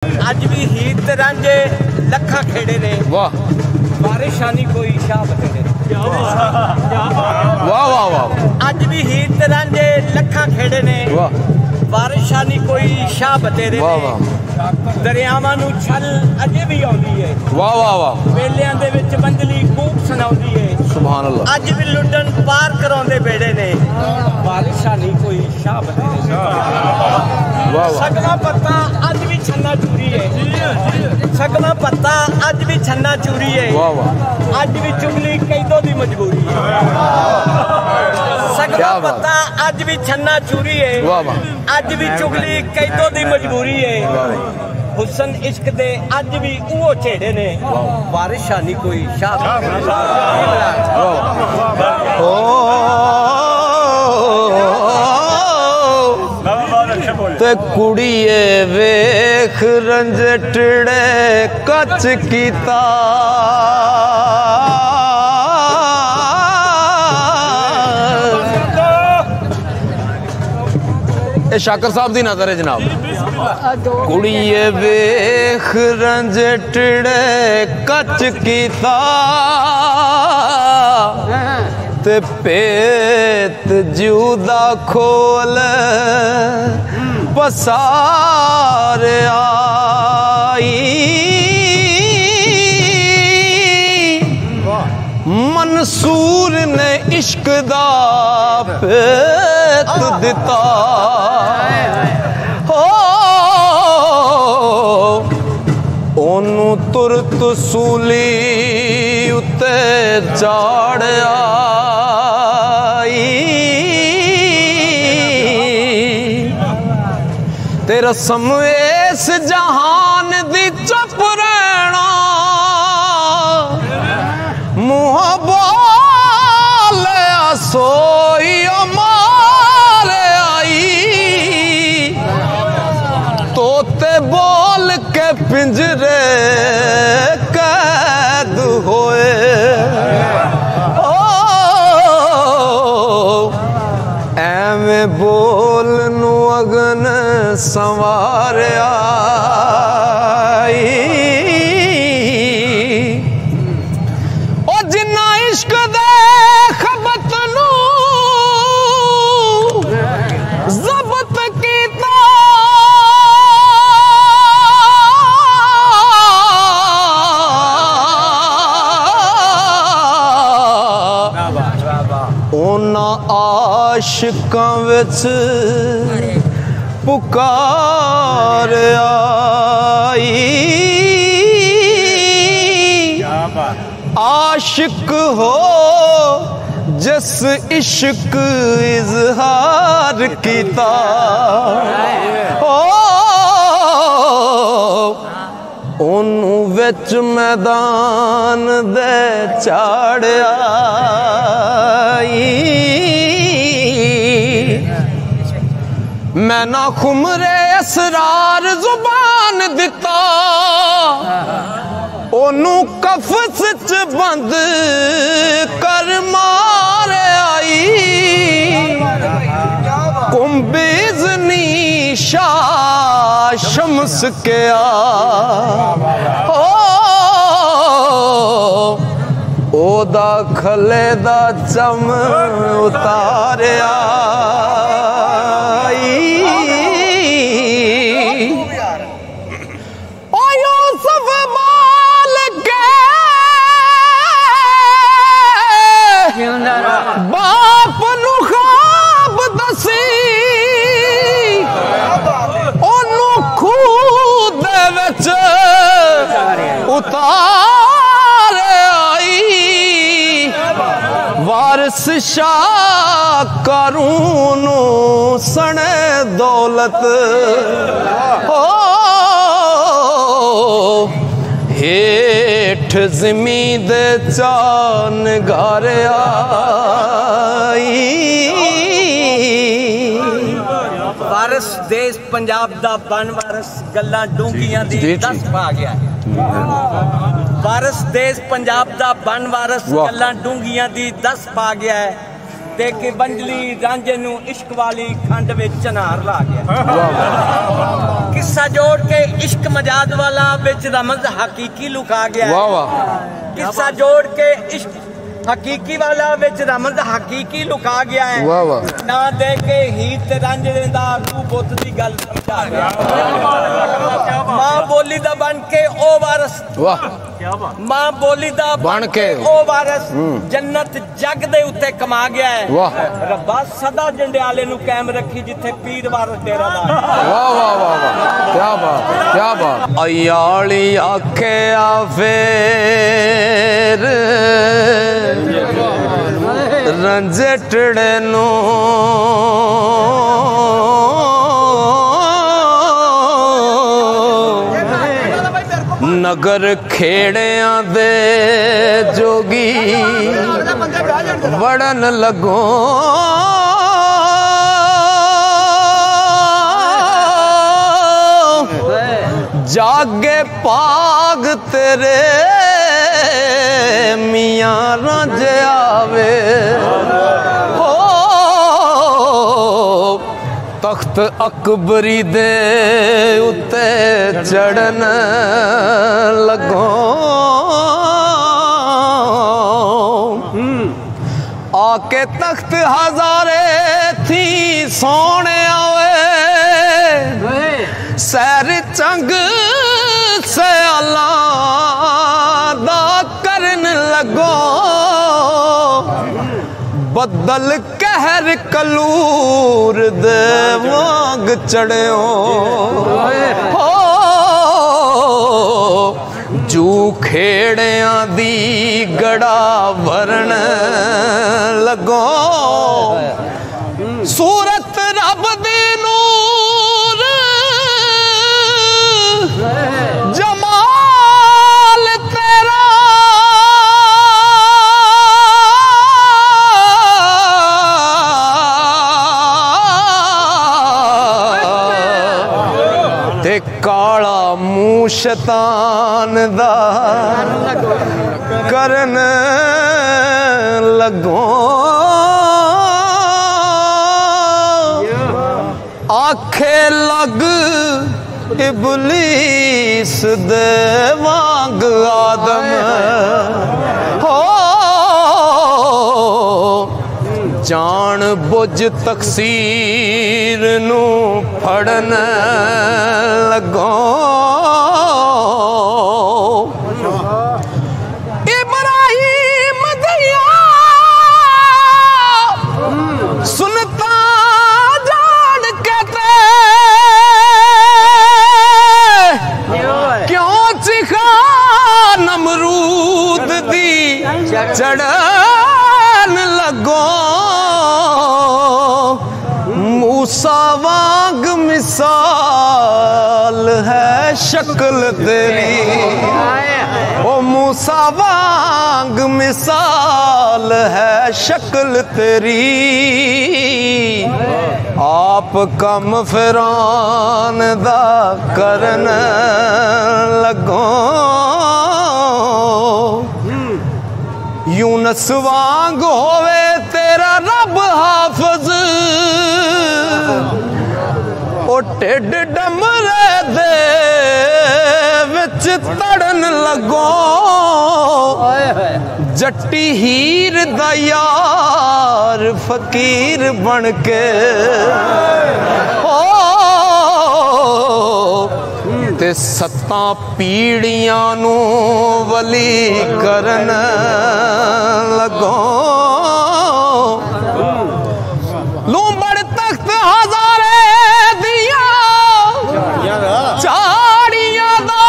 अज भी हीर ते रांझे लखा खेड़े ने। वाह बारिशानी कोई शाह बतेरे। वाह वाह वाह। अज भी हीर ते रांझे लखा खेड़े ने। वाह बारिशानी कोई शाह बतेरे। वाह वाह। दरियावां नूं छल अजे भी आउंदी है। वाह वाह वाह। मेलियां दे विच बंदली कूक सुनाउंदी है। सुभान अल्लाह। अज भी लुडन पार कराउंदे बेड़े ने। बारिशानी कोई शाह बतेरे। सगला पत्ता अज भी छन्ना चूरी है। सगला पत्ता अज भी छन्ना चूरी है। वाह वाह। अज भी चुगली कैदों दी मजबूरी है। सगला पत्ता अज भी छन्ना चूरी है। वाह वाह। अज भी चुगली कैदों दी मजबूरी है। हुसन इश्क दे अज भी उहो छेड़े ने। बारिशानी कोई शाह ते कुड़िए वेख रंजटड़े कच कीता। ए शाकर साहब दी नजर है जनाब। कुड़िए वेख रंजटड़े कच कीता ते पेत जूदा खोल पसार आई। मंसूर ने इश्क दा पेत दिता। हो ओनू तुरत सूली उत्ते चाड़िया। तेरा रस्म इस जहान दी चुप रहना। मुँह बोले सोई मारे आई। तोते बोल के पिंजरे कैद होए। एवें बोल नू अगन संवारिया। ओ जिन्ना इश्क दे खबत नू ज़ब्त कीता। ओना आशिकां विच पुकार आई। आशिक हो जिस इश्क इजहार कीता। ओनू विच मैदान दे चाड़िया। मैं ना खुमरे असरार जुबान दिता। ओनू कफस च बंद कर मारे आई। कुंबीज़नी शाह शम्स के ओदा खले दा चम उतारिया। बाप नू ख्वाब दसी ओनू खूह दे विच उतार आई। वारिस शाह कारून सने दौलत। हो हेठ ज़मी दे चान गारिया। वारिस देश पंजाब दा बन वारिस गल्लां डूंगियां दी 10 पा गया। वारिस देश पंजाब दा बन वारिस गल्लां डूंगियां दी 10 पा गया है। दे के बंजली रांझे नू इश्क वाली खंड विच चनार ला गया। किस्सा जोड़ के इश्क मजाद वाला विच रमज हकीकी लुका गया। किस्सा जोड़ के इश्क हकीकी वाला विच रमज हकीकी लुका गया है। ना दे के हीत रांझे दा तू बुत दी गल समझा गया। मां बोली दा बन के ओ वारस, मां बोली दा बन के ओ वारस जन्नत जग दे उत्ते कमा गया है। रब्बा सदा जंडियाले नू कायम रखी जिथे पीर वारस डेरा दा। वाह वाह वाह वाह, क्या बात क्या बात। अयाली आखे आ फेर रंजटड़े नो नगर खेड़ियां दे जोगी वड़न लगो। जागे पाग तेरे मियां रंज आवे हो। तख्त अकबरी दे उत्ते चढ़न लगो। आके तख्त हजारे थी सोने आवे। सैर चंग सयाला दा करन लगो। बदल कहर कलूर दे वांग चढ़ियो हो। जू खेड़ियां दी गड़ा भरन लगो। सूरत रब दी नूर जमाल तेरा ते काला मुंह शैतान दा करन लगो। आखे लग इबलीस दे वांग आदम हो। जान बुझ तकसीर नू फड़न लगो। इब्राहिम दिया सुनता जान कहते क्यों चिखा नमरूद दी चढ़न लगो। मूसा वांग मिसाल है शक्ल तेरी ओ। मूसा वांग मिसाल है शक्ल तेरी। आप कम फिरौन दा करन लगो। यूनस वांग होवे तेरा रब हाफिज। ओ टिड डमरे दे विच तड़न लगो। जट्टी हीर दा यार फकीर बन के ओ। ते सत्तां पीड़ियां नू वली करन लगो। लूंबड़ तख्त हजारे दिया चाड़ियां दा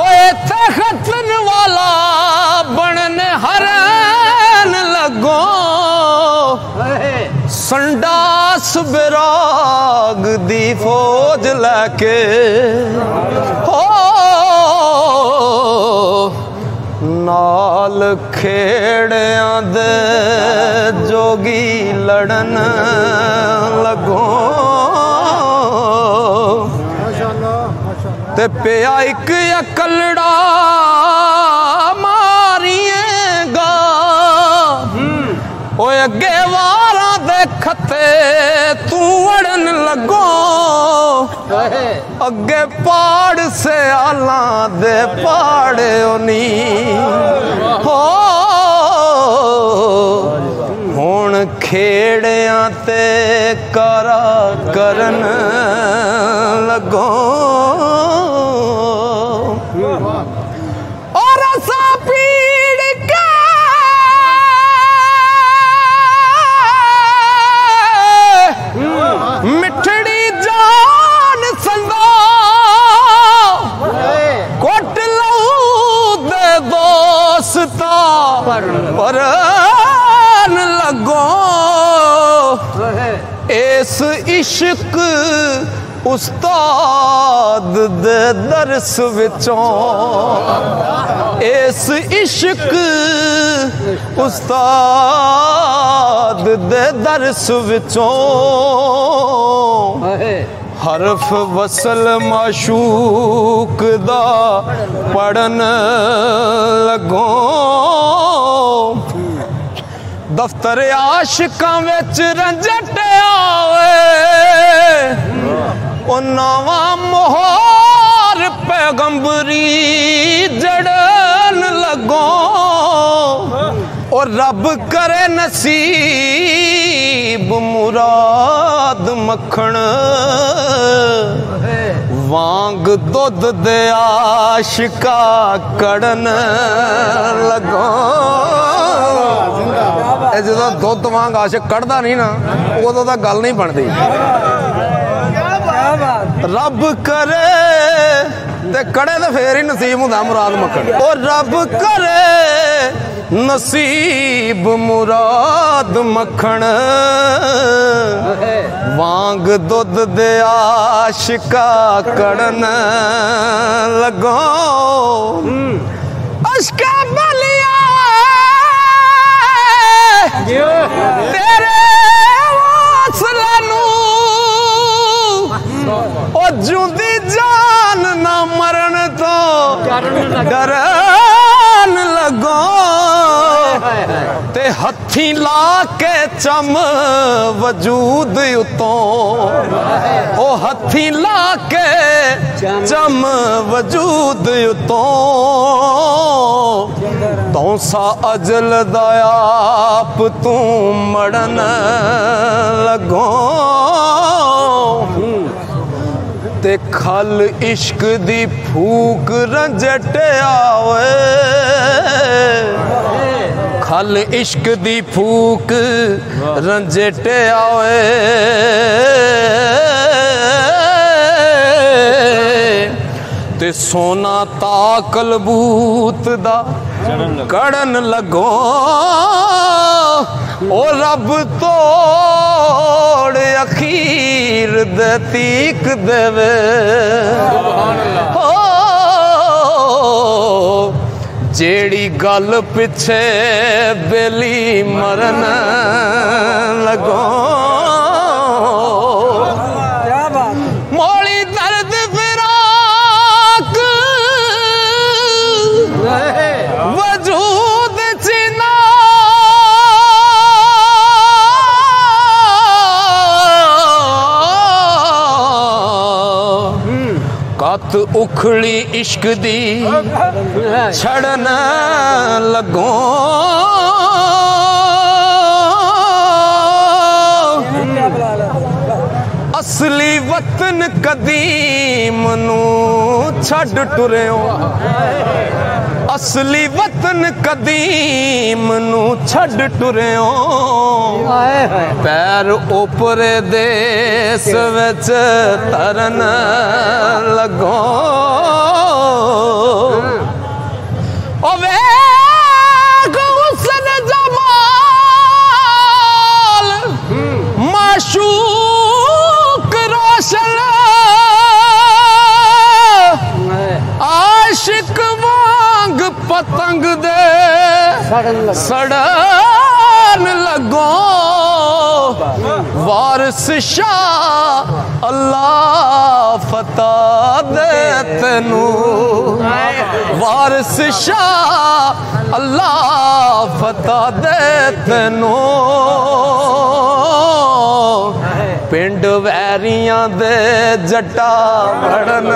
ओए थे खतन वाला बनन हरन लगो। संडास बिराग दी फौज लैके हो। नाल खेड़ियां दे जोगी लड़न लगो। ते पिया इक अकलड़ा मारिएगा अगे वारा दे खते तू वड़न लगो अगे पहाड़ से आला दे पहाड़े नी हो हुण खेड़िया ते करा करन लगो और असा पीड़ के मिठड़ी जान संदा कोट लऊ दे दोस्ता पर लगो इस इश्क उस्ताद दे दरस विचों इस इश्क उस्ताद दे दरस विचों हरफ वसल माशूक दा पढ़न लगो दफ्तर आशिकां विच रंजट आवे ओ नवा मोहर पैगंबरी जड़न लगो और रब करे नसीब मुराद मखण वांग दुध दे आशिका कड़न लगो जो दुध वांग आशिक कढ़दा नहीं ना उदों तां गल नहीं बनती रब करे ते कड़े तो फिर ही नसीब हुंदा मुराद मक्खण और रब करे नसीब मुराद मक्खण वांग दुध दे आशिका कड़न लगो अशका बलिया तेरे वासलानू ओ जुंदी जान ना मरण तो डरन लगो ते हथी ला के चम वजूद उतों ओ हथी ला के चम वजूद उतों तौसा अजल दयाप तू मड़न लगो ते खल इश्क दी फूक रंजट आवे खल इश्क दी फूक रंजट आवे ते सोना ताकलबूत दा कड़न लगो ओ रब तोड़ अखीर दे तीक देवे हो जेड़ी गल पिछे बेली मरन लगो मोली दर्द फिराक वजूद चिना कत उखड़ी इश्क दी छड़न लगो असली वतन कदीम नू छड़ टुरियो असली वतन कदीम नू छड़ टुरियो पैर ऊपरे देश विच तरन लगो ओ वे हुस्न जमाल माशूक रोशन आशिक वांग पतंग दे सड़न लगो वारिस शाह अल्लाह फता दे तेनू वारिस शाह अल्लाह फता दे तेनू पिंड वैरियां दे जट्टा बड़न